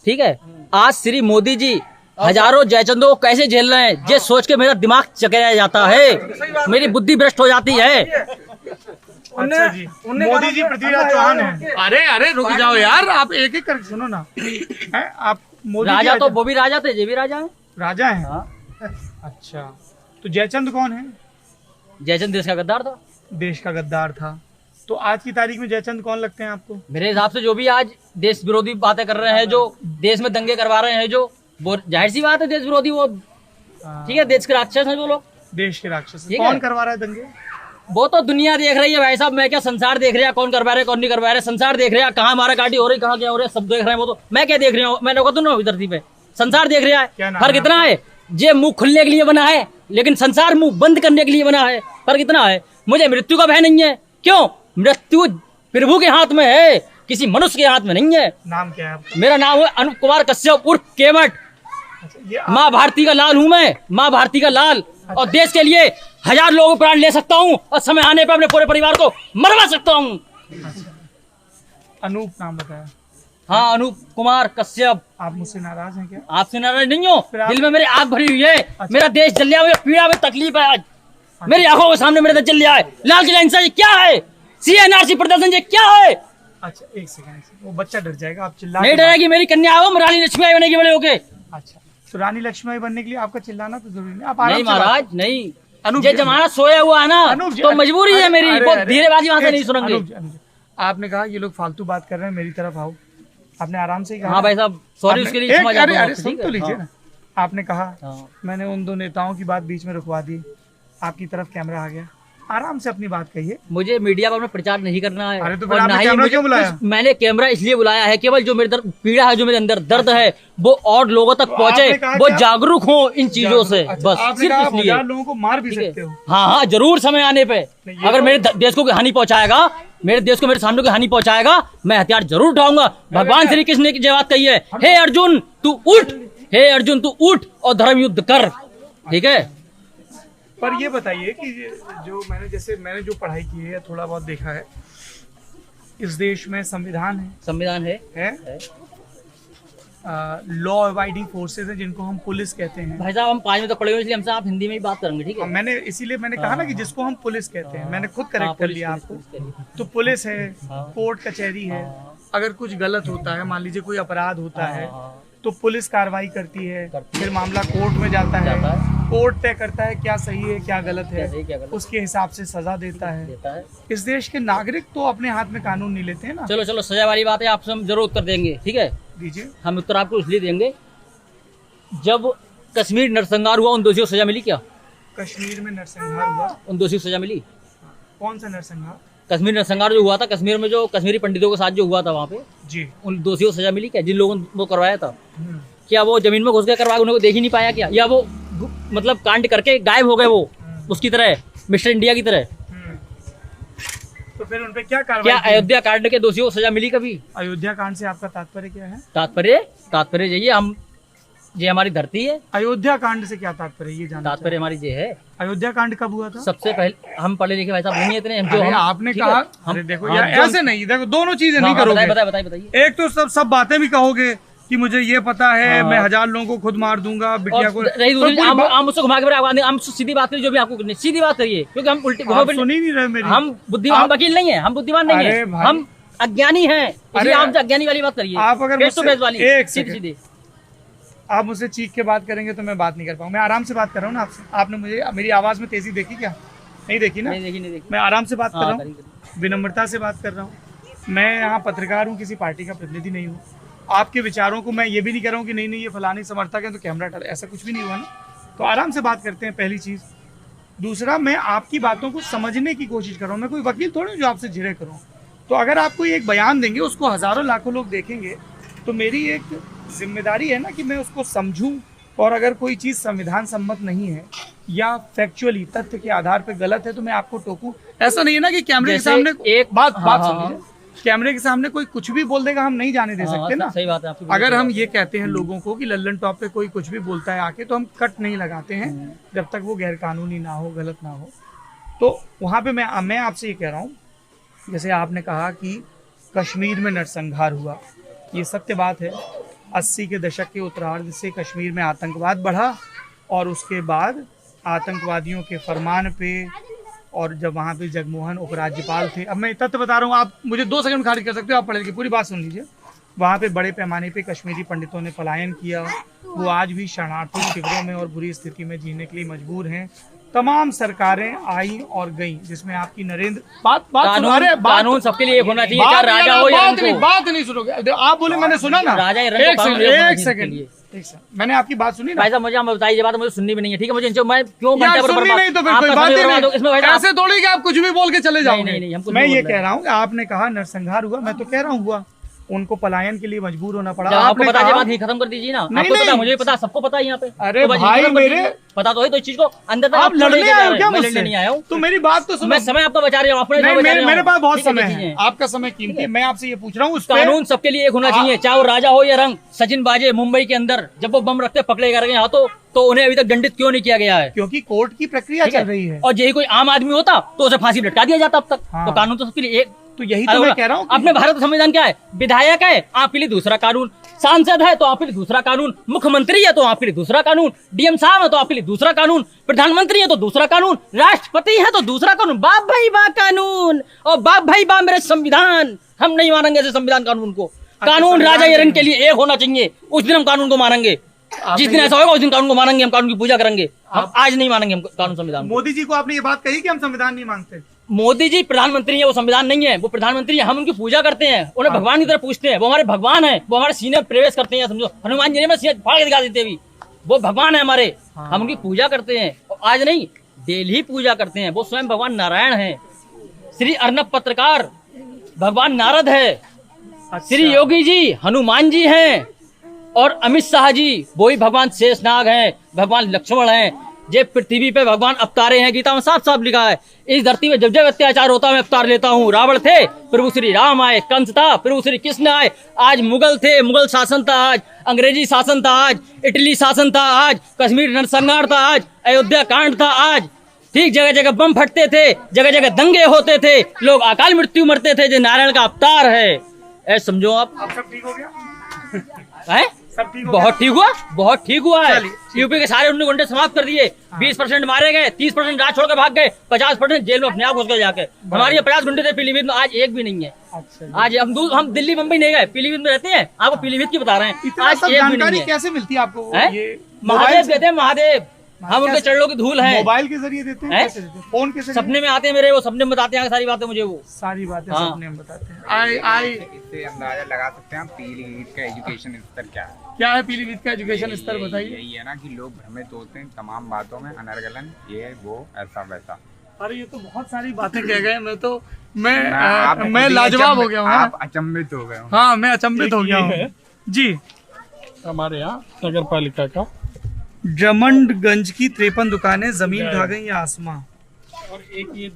ठीक है। आज श्री मोदी जी हजारों जयचंदों को कैसे झेल रहे हैं, ये सोच के मेरा दिमाग चकराया जाता है, मेरी बुद्धि भ्रष्ट हो जाती है। अच्छा जी, मोदी जी पृथ्वीराज चौहान है। अरे रुक जाओ यार, आप एक एक करके सुनो ना। आप मोदी राजा तो वो भी राजा थे, ये भी राजा है। राजा है। हाँ। अच्छा, तो जयचंद कौन है? जयचंद देश का गद्दार था। देश का गद्दार था। तो आज की तारीख में जयचंद कौन लगते हैं आपको? मेरे हिसाब से जो भी आज देश विरोधी बातें कर रहे हैं, जो देश में दंगे करवा रहे हैं, जो वो जाहिर सी बात है देश विरोधी, वो ठीक है, देश के राक्षस हैं वो लोग। देश के राक्षस कौन करवा रहा है दंगे? वो तो दुनिया देख रही है भाई साहब, मैं क्या, संसार देख रहा है कौन करवा रहा है कौन नहीं करवा रहा है। संसार देख रहा है कहाँ मारा काटी हो रही, कहाँ क्या हो रहा है, सब देख रहे हैं। वो तो मैं क्या देख रहा हूँ, मैंने कहा ना धरती पे संसार देख रहा है। फर्क इतना है, ये मुंह खुलने के लिए बना है, लेकिन संसार मुंह बंद करने के लिए बना है। फर्क इतना है, मुझे मृत्यु का भय नहीं है। क्यों? मृत्यु प्रभु के हाथ में है, किसी मनुष्य के हाथ में नहीं है। नाम क्या है आपका? मेरा नाम है अनूप कुमार कश्यप उर्फ केवट। माँ भारती का लाल हूँ मैं, माँ भारती का लाल। और देश के लिए 1000 लोगों को प्राण ले सकता हूँ, और समय आने पर अपने पूरे परिवार को मरवा सकता हूँ। अनूप नाम बताया। हाँ, अनूप कुमार कश्यप। आप मुझसे नाराज हैं क्या? आपसे नाराज नहीं हो, दिल में मेरे आग भरी हुई है। अच्छा। मेरा देश जल गया, पीड़ा में तकलीफ है। आज मेरी आंखों के सामने मेरा देश जल गया है। लाल किला हिंसा ये क्या है? CNRC प्रदर्शन ये क्या है? अच्छा एक सेकंड, वो बच्चा डर जाएगा, आप चिल्ला नहीं डरेगी। मेरी कन्या आओ, रानी लक्ष्मीबाई बनेगी बड़े होके। अच्छा, तो रानी लक्ष्मीबाई बनने के लिए आपका चिल्लाना तो जरूरी नहीं। आप नहीं महाराज, नहीं, ये जमाना सोया हुआ है ना, तो मजबूरी है मेरी। बहुत धीरेबाजी वहां से नहीं सुनेंगे। आपने कहा ये लोग फालतू बात कर रहे हैं, मेरी तरफ आओ। आपने आराम से ही कहा। हाँ भाई साहब, सॉरी उसके लिए। अरे सुन तो लीजिए ना। आपने कहा मैंने उन दो नेताओं की बात बीच में रुकवा दी, आपकी तरफ कैमरा आ गया। आराम से अपनी बात कहिए। मुझे मीडिया पर प्रचार नहीं करना है। अरे तो फिर आपने कैमरा क्यों बुलाया? मैंने कैमरा इसलिए बुलाया है, केवल जो मेरे पीड़ा है, जो मेरे अंदर दर्द है, वो और लोगों तक पहुंचे, वो जागरूक हो इन चीजों से। बस सिर्फ इसलिए। लोगों को मार भी सकते हो। हाँ, जरूर समय आने पे अगर मेरे देश को हानि पहुंचाएगा, मेरे देश को मेरे सामने को हानि पहुंचाएगा, मैं हथियार जरूर उठाऊंगा। भगवान श्री कृष्ण ने जवाब कही है, हे अर्जुन तू उठ, हे अर्जुन तू उठ और धर्म युद्ध कर। ठीक है। पर ये बताइए कि जो मैंने जो पढ़ाई की है, थोड़ा बहुत देखा है, इस देश में संविधान है। संविधान है? लॉ अबाइडिंग फोर्सेज हैं, जिनको हम पुलिस कहते हैं। भाई साहब हम 5वीं तक पढ़े हुए, इसलिए हमसे आप हिंदी में ही बात करेंगे। ठीक है। इसीलिए मैंने कहा ना कि जिसको हम पुलिस कहते हैं, मैंने खुद करेक्ट कर लिया आपको। तो पुलिस है, कोर्ट कचहरी है। अगर कुछ गलत होता है, मान लीजिए कोई अपराध होता है, तो पुलिस कार्रवाई करती है, फिर मामला कोर्ट में जाता है, कोर्ट तय करता है क्या सही है क्या गलत है, उसके हिसाब से सजा देता है। इस देश के नागरिक तो अपने हाथ में कानून नहीं लेते हैं ना। चलो सजा वाली बात है, आपसे हम जरूर उत्तर देंगे। ठीक है, दीजिए। हम उत्तर आपको इसलिए देंगे, जब कश्मीर नरसंहार हुआ उन दोषियों को सजा मिली क्या? कश्मीर में नरसंहार हुआ, उन दोषियों को सजा मिली? कौन सा नरसंहार? कश्मीर नरसंहार जो हुआ था, कश्मीर में जो कश्मीरी पंडितों के साथ जो हुआ था वहाँ पे जी, उन दोषियों को सजा मिली क्या? जिन लोगों ने वो करवाया था, क्या वो जमीन में घुस के करवा, उन्हें देख ही नहीं पाया क्या? या वो मतलब कांड करके गायब हो गए वो, उसकी तरह, मिस्टर इंडिया की तरह? तो फिर उन पे क्या कार्रवाई? क्या अयोध्या कांड के दोषियों को सजा मिली कभी? अयोध्या कांड से आपका तात्पर्य क्या है? तात्पर्य यही, ये हमारी धरती है। अयोध्या कांड से क्या तात्पर्य, ये जानना तात्पर्य हमारी ये है। अयोध्या कांड कब हुआ था? सबसे पहले, हम पढ़े लिखे भाई साहब नहीं है इतने, आपने कहा, अरे देखो यार ऐसे नहीं, देखो दोनों चीजें नहीं करोगे। बताइए। एक तो सब बातें भी कहोगे कि मुझे ये पता है, मैं 1000 लोगों को खुद मार दूंगा, बिटिया को। हम मुझसे घुमा के, हम सीधी बात करिए, जो भी आपको सीधी बात करिए, क्योंकि हम उल्टी सुन ही नहीं रहे मेरी। हम बुद्धिमान वकील नहीं है, हम बुद्धिमान नहीं है, हम अज्ञानी हैं। इसलिए आप अज्ञानी वाली बात करिए, आप अगर फेस टू फेस वाली, सीधी। आप मुझसे चीख के बात करेंगे तो मैं बात नहीं कर पाऊंगा। मैं आराम से बात कर रहा हूँ ना आपसे। आपने मुझे मेरी आवाज में तेजी देखी क्या? नहीं देखी ना? नहीं देखी। मैं आराम से बात कर रहा हूँ, विनम्रता से बात कर रहा हूँ। मैं यहाँ पत्रकार हूँ, किसी पार्टी का प्रतिनिधि नहीं हूँ। आपके विचारों को मैं ये भी नहीं कर रहा हूँ कि नहीं ये फलानी समर्थक है तो कैमरा डाल, ऐसा कुछ भी नहीं हुआ ना। तो आराम से बात करते हैं, पहली चीज़। दूसरा, मैं आपकी बातों को समझने की कोशिश कर रहा हूँ। मैं कोई वकील थोड़ी जो आपसे झिड़े करूँ। तो अगर आप कोई एक बयान देंगे, उसको हज़ारों लाखों लोग देखेंगे, तो मेरी एक जिम्मेदारी है ना कि मैं उसको समझूं। और अगर कोई चीज़ संविधान सम्मत नहीं है या फैक्चुअली तथ्य के आधार पर गलत है, तो मैं आपको टोकूं। ऐसा नहीं है ना कि कैमरे के सामने एक बात सुनिए, कैमरे के सामने कोई कुछ भी बोल देगा, हम नहीं जाने दे सकते ना। सही बात है आपकी। अगर हम ये कहते हैं लोगों को कि लल्लन टॉप पे कोई कुछ भी बोलता है आके, तो हम कट नहीं लगाते हैं जब तक वो गैर कानूनी ना हो, गलत ना हो। तो वहाँ पे मैं आपसे ये कह रहा हूँ, जैसे आपने कहा कि कश्मीर में नरसंहार हुआ, ये सत्य बात है। 80 के दशक के उत्तरार्ध से कश्मीर में आतंकवाद बढ़ा और उसके बाद आतंकवादियों के फरमान पे और जब वहाँ पे जगमोहन उपराज्यपाल थे, अब मैं तथ्य बता रहा हूँ, आप मुझे 2 सेकंड खारिज कर सकते हो, आप पढ़ लीजिए, पूरी बात सुन लीजिए। वहाँ पे बड़े पैमाने पे कश्मीरी पंडितों ने पलायन किया, वो आज भी शरणार्थी शिविरों में और बुरी स्थिति में जीने के लिए मजबूर हैं। तमाम सरकारें आई और गई, जिसमें आपकी नरेंद्र कानून सबके लिए एक होना चाहिए, चाहे राजा हो या बात नहीं सुनोगे आप, बोले मैंने सुना ना, राजा एक सेकंड मैंने आपकी बात सुनी ना भाई साहब, मुझे बताइए बात, मुझे सुननी भी नहीं है, ठीक है, मुझे मैं क्यों सुननी नहीं तो फिर कोई बात नहीं, इसमें ऐसे थोड़ी कि आप कुछ भी बोल के चले जाओगे। मैं ये कह रहा हूँ, आपने कहा नरसंहार हुआ, मैं तो कह रहा हूँ हुआ, उनको पलायन के लिए मजबूर होना पड़ा। आपको पता है, बात ही खत्म कर दीजिए ना, आपको पता, मुझे पता, सबको पता है यहाँ पे। अरे भाई मेरे पता तो है, तो इस चीज को अंदर तक आप लड़ने आए हो क्या मुझसे? नहीं आया हूँ, तो मेरी बात तो सुनो, मैं समय आपका बचा रहा हूँ, मेरे पास बहुत समय है, आपका समय कीमती है, मैं आपसे ये पूछ रहा हूँ, कानून सबके लिए एक होना चाहिए, चाहे वो राजा हो या रंग। सचिन बाजे मुंबई के अंदर जब वो बम रखते पकड़े गए हाथों, तो उन्हें अभी तक दंडित क्यों नहीं किया गया है? क्योंकि कोर्ट की प्रक्रिया चल रही है, और यही कोई आम आदमी होता तो उसे फांसी लटका दिया जाता अब तक। तो कानून तो सबके लिए एक, तो यही तो मैं कह रहा हूँ। अपने भारत संविधान क्या है? विधायक है आपके लिए दूसरा कानून, सांसद है तो आपके लिए दूसरा कानून, मुख्यमंत्री है तो आपके लिए दूसरा कानून, डीएम साहब है तो आपके लिए दूसरा कानून, प्रधानमंत्री है तो दूसरा कानून, राष्ट्रपति है तो दूसरा कानून। बाप भाई बा कानून और बाप भाई बा मेरे संविधान। हम नहीं मानेंगे ऐसे संविधान कानून को। कानून राजा या रंग के लिए एक होना चाहिए, उस दिन हम कानून को मानेंगे। जिस दिन ऐसा होगा उस दिन कानून को मानेंगे, हम कानून की पूजा करेंगे। हम आज नहीं मानेंगे हम कानून संविधान। मोदी जी को आपने ये बात कही कि हम संविधान नहीं मानते? मोदी जी प्रधानमंत्री है, वो संविधान नहीं है। वो प्रधानमंत्री है, हम उनकी पूजा करते हैं, उन्हें भगवान की तरह पूछते हैं। वो हमारे भगवान है, वो हमारे सीने में प्रवेश करते हैं। समझो, हनुमान जी ने सीने फाड़ के दिखा देते अभी, वो भगवान है हमारे। हम उनकी पूजा करते हैं, आज नहीं डेली पूजा करते हैं। वो स्वयं भगवान नारायण है। श्री अर्नब पत्रकार भगवान नारद है। श्री योगी जी हनुमान जी हैं, और अमित शाह जी वही भगवान शेषनाग हैं, भगवान लक्ष्मण हैं। जे पृथ्वी पे भगवान अवतारे हैं, गीता में साफ साफ लिखा है। इस धरती में जब जब अत्याचार होता है मैं अवतार लेता हूँ। रावण थे, प्रभु श्री राम आए। कंस था, प्रभु श्री कृष्ण आए। आज मुगल थे, मुगल शासन था। आज अंग्रेजी शासन था। आज इटली शासन था। आज कश्मीर नरसंहार था। आज अयोध्या कांड था। आज ठीक जगह जगह बम फटते थे, जगह जगह दंगे होते थे, लोग अकाल मृत्यु मरते थे। जो नारायण का अवतार है, समझो आप। सब ठीक हो गया है? बहुत ठीक हुआ, बहुत ठीक हुआ है। यूपी के सारे 19 घंटे समाप्त कर दिए। 20% मारे गए, 30% राज छोड़ के भाग गए, 50% जेल में अपने आप घुस गए जाके। हमारे 50 घंटे थे पीलीभीत में, आज एक भी नहीं है। आज हम दिल्ली मुंबई नहीं गए, पीलीभीत में रहते हैं। आपको पीलीभीत की बता रहे हैं, आज एक भी नहीं है। कैसे मिलती है आपको? महादेव कहते हैं, महादेव। हम उनके चरणों की धूल है। मोबाइल के जरिए देते हैं, कैसे देते हैं? फोन के जरिए? सपने में आते हैं मेरे, वो सपने में बताते हैं सारी बातें मुझे। वो सारी बातें सपने में बताते हैं। इससे अंदाजा लगा सकते हैं पीलीभीत का एजुकेशन स्तर क्या है। क्या है पीलीभीत का एजुकेशन स्तर, बताइए। यही है ना कि लोग भ्रमित होते हैं तमाम बातों में, अनर्गलन ये वो ऐसा वैसा। अरे ये तो बहुत सारी बातें कह गए। मैं लाजवाब हो गया हूँ। आप अचंभित हो गए। हाँ, मैं अचंभित हो गया हूँ जी। हमारे यहाँ नगर पालिका का जमंडगंज की 53 दुकानें जमीन खा गई या आसमां। और एक ये